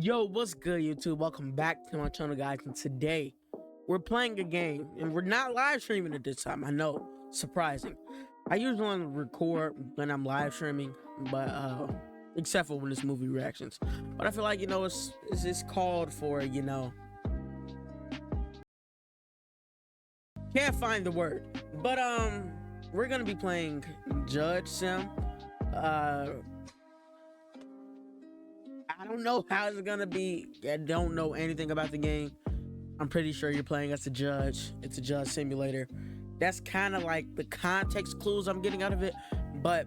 Yo, what's good, YouTube? Welcome back to my channel, guys. And today we're playing a game, and we're not live streaming at this time. I know, surprising. I usually want to record when I'm live streaming, but except for when it's movie reactions. But I feel like it's called for, can't find the word. But we're gonna be playing Judge Sim. I don't know how it's gonna be. I don't know anything about the game. I'm pretty sure you're playing as a judge. It's a judge simulator. That's kind of like the context clues I'm getting out of it. But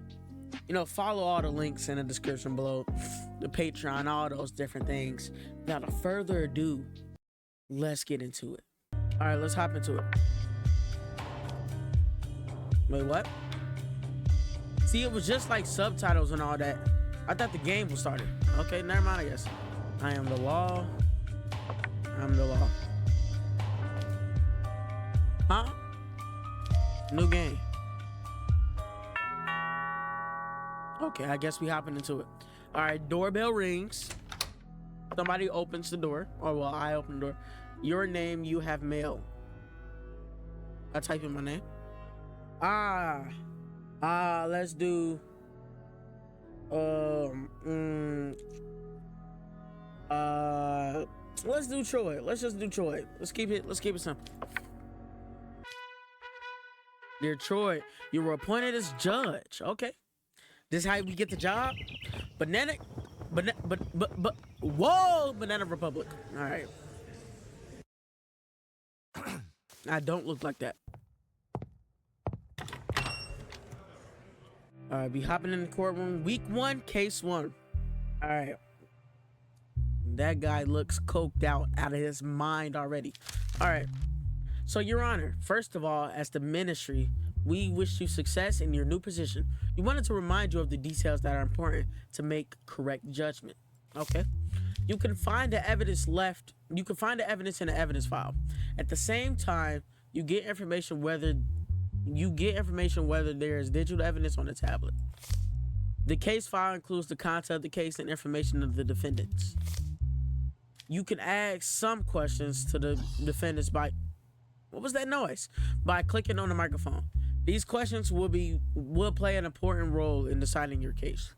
follow all the links in the description below, the Patreon, all those different things. Without further ado, let's get into it. All right, let's hop into it. Wait, what? See, it was just like subtitles and all that. I thought the game was started. Okay, never mind, I guess. I am the law. I'm the law. Huh? New game. Okay, I guess we hopping into it. All right, doorbell rings. Somebody opens the door. Or, well, I open the door. Your name, you have mail. I type in my name. Let's do... let's do Troy. Let's just do Troy. Let's keep it simple. Dear Troy, you were appointed as judge. Okay. This is how we get the job. Whoa, Banana Republic. All right. I don't look like that. All right, be hopping in the courtroom. Week 1, case 1. All right. That guy looks coked out of his mind already. All right. So, Your Honor, first of all, as the ministry, we wish you success in your new position. We wanted to remind you of the details that are important to make correct judgment. Okay. You can find the evidence in the evidence file. At the same time, you get information whether there is digital evidence on the tablet. The case file includes the content of the case and information of the defendants. You can ask some questions to the defendants by... What was that noise? By clicking on the microphone. These questions will play an important role in deciding your case.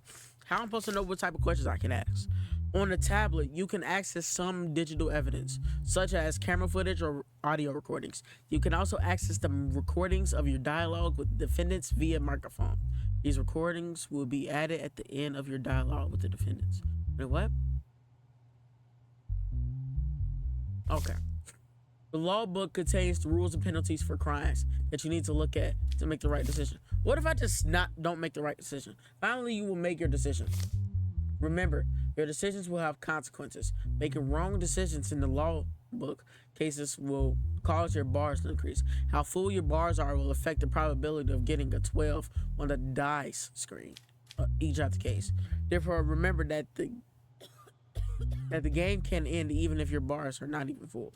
How am I supposed to know what type of questions I can ask? On the tablet, you can access some digital evidence, such as camera footage or audio recordings. You can also access the recordings of your dialogue with defendants via microphone. These recordings will be added at the end of your dialogue with the defendants. Wait, what? Okay. The law book contains the rules and penalties for crimes that you need to look at to make the right decision. What if I just don't make the right decision? Finally, you will make your decision. Remember, your decisions will have consequences. Making wrong decisions in the law book cases will cause your bars to increase. How full your bars are will affect the probability of getting a 12 on the dice screen each of the case. Therefore, remember that the game can end even if your bars are not even full.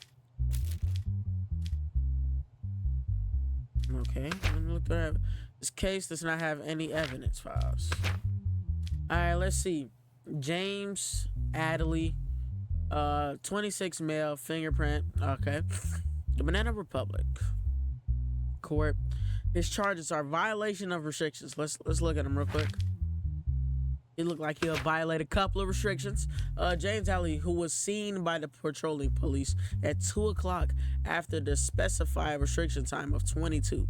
Okay, look at this case does not have any evidence files. All right, let's see. James Adley, 26 male, fingerprint. Okay. The Banana Republic court. His charges are violation of restrictions. Let's look at him real quick. He looked like he'll violate a couple of restrictions. James Adley, who was seen by the patrolling police at 2 o'clock after the specified restriction time of 22.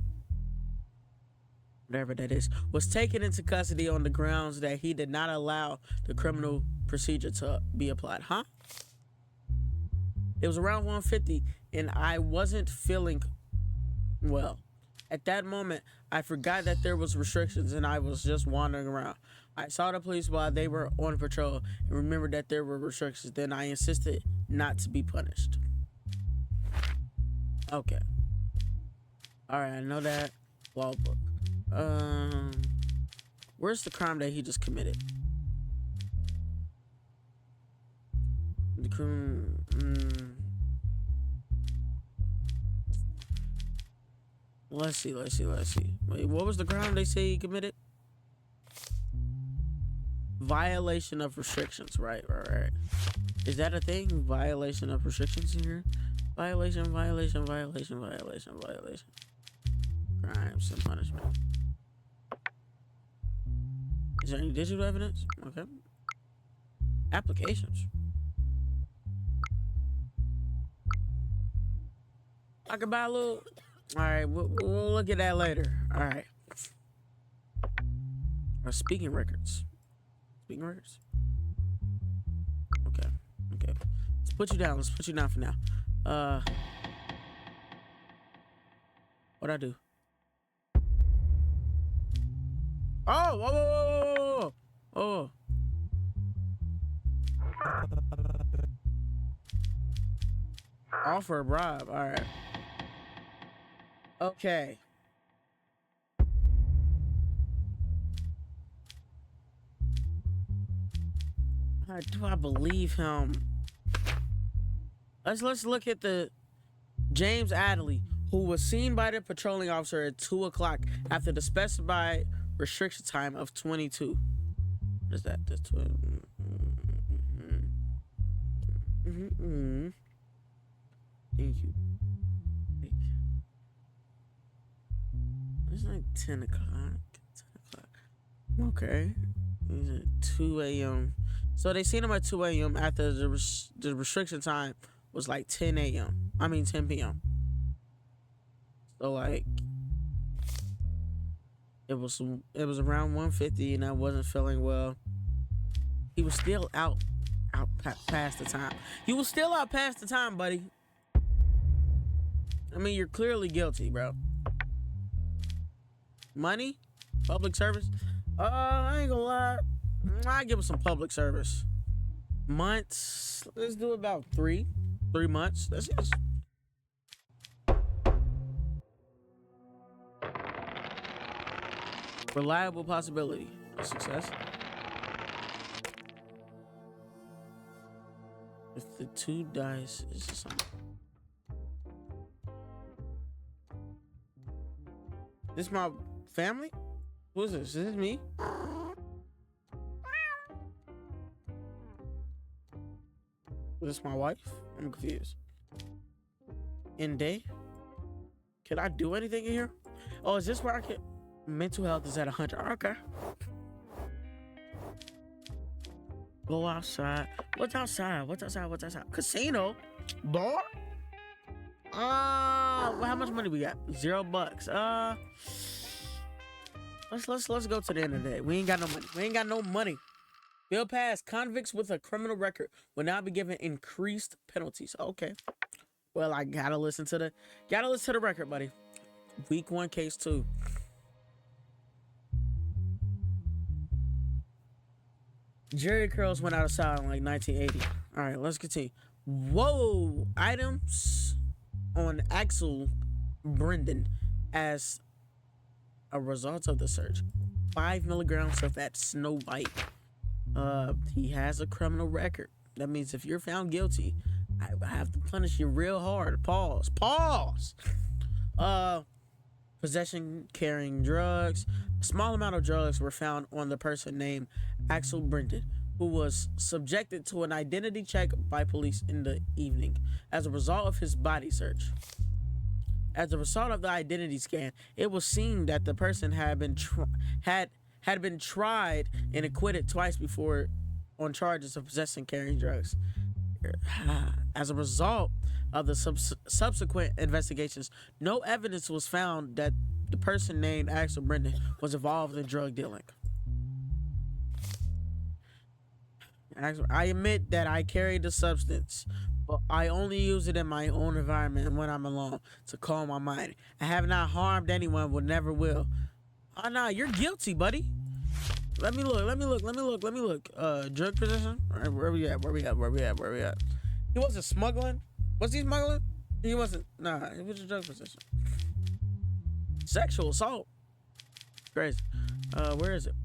Whatever that is, was taken into custody on the grounds that he did not allow the criminal procedure to be applied. Huh? It was around 1:50 and I wasn't feeling well. At that moment, I forgot that there was restrictions and I was just wandering around. I saw the police while they were on patrol and remembered that there were restrictions. Then I insisted not to be punished. Okay. All right, I know that. Law book. Where's the crime that he just committed? The crime. Let's see. Wait, what was the crime they say he committed? Violation of restrictions. Right. Is that a thing? Violation of restrictions here? Violation. Crimes and punishment. Is there any digital evidence? Okay. Applications. I could buy a little. All right, we'll look at that later. All right. Speaking records. Speaking records. Okay. Let's put you down. For now. What'd I do? Oh, whoa. Offer a bribe. All right. Okay. Do I believe him? Let's look at the James Adderley, who was seen by the patrolling officer at 2 o'clock after the specified restriction time of 22. What is that? That's 12. Thank you. It's like 10 o'clock. Okay. It's at 2 a.m. So they seen him at 2 a.m. after the restriction time was like 10 a.m. 10 p.m. So like it was around 1:50 and I wasn't feeling well. He was still out past the time. You was still out past the time, buddy. I mean, you're clearly guilty, bro. Money? Public service? I ain't gonna lie. I give him some public service. Months? Let's do about 3 months. That's it. Reliable possibility of success. If the 2 dice is something. This my family? Who is this? Is this me? Is this my wife? I'm confused. In day? Can I do anything in here? Oh, is this where I can? Mental health is at 100. Okay. Go outside. What's outside? Casino? Bar? Well, how much money we got? $0. Let's go to the end of the day. We ain't got no money. Bill passed. Convicts with a criminal record will now be given increased penalties. Okay. Well, I gotta listen to the record, buddy. Week 1, case 2. Jerry curls went out of style in like 1980. All right, let's continue. Whoa! Items on Axel Brendan as a result of the search. 5 milligrams of that Snow White. He has a criminal record. That means if you're found guilty, I have to punish you real hard. Pause. Possession, carrying drugs. A small amount of drugs were found on the person named Axel Brendan, who was subjected to an identity check by police in the evening as a result of his body search. As a result of the identity scan, it was seen that the person had been tried and acquitted twice before on charges of possessing, carrying drugs. As a result of the subsequent investigations, no evidence was found that the person named Axel Brendan was involved in drug dealing. I admit that I carried the substance, but I only use it in my own environment and when I'm alone to calm my mind. I have not harmed anyone, will never will. Oh, nah, you're guilty, buddy. Let me look. Drug possession? All right, where we at? He wasn't smuggling? Was he smuggling? He wasn't. Nah, it was a drug possession. Sexual assault. Crazy. Where is it?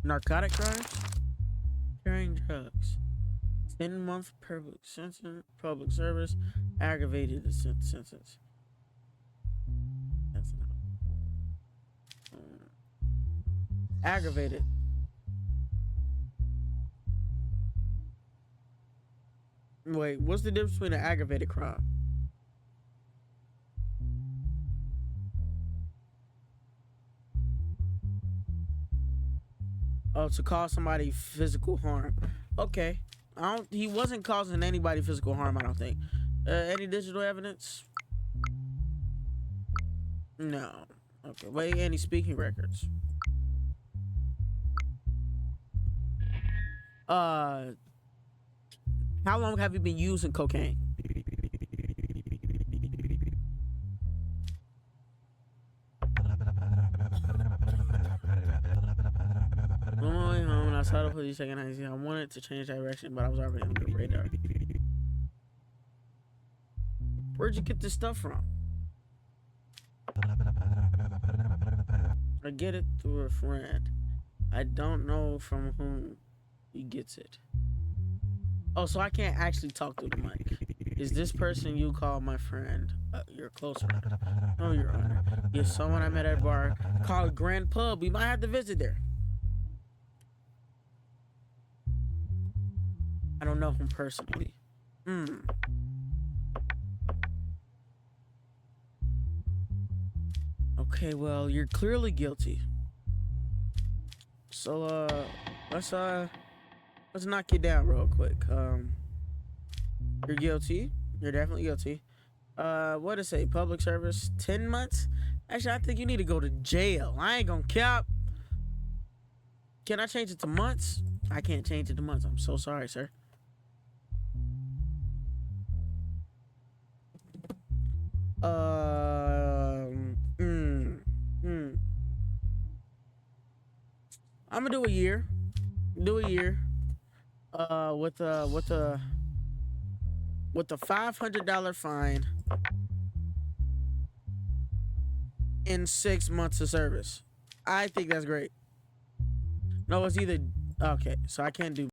Narcotic crimes? Carrying drugs. 10-month public service. Aggravated sentence. That's not. Aggravated. Wait, what's the difference between an aggravated crime? Oh, to cause somebody physical harm. Okay. He wasn't causing anybody physical harm, I don't think. Any digital evidence? No. Okay. Wait, any speaking records? How long have you been using cocaine? On my way home, I saw the police checking I wanted to change direction, but I was already on the radar. Where'd you get this stuff from? I get it through a friend. I don't know from whom he gets it. Oh, so I can't actually talk through the mic. Is this person you call my friend? Your close friend? Oh, Your Honor. You're someone I met at a bar called Grand Pub. We might have to visit there. I don't know him personally. Okay, well, you're clearly guilty. So, let's knock you down real quick. You're guilty. You're definitely guilty. What to say? Public service, 10 months? Actually, I think you need to go to jail. I ain't gonna cap. Can I change it to months? I can't change it to months. I'm so sorry, sir. I'm gonna do a year. Do a year. With a $500 fine in 6 months of service. I think that's great. No, it's either okay. So I can't do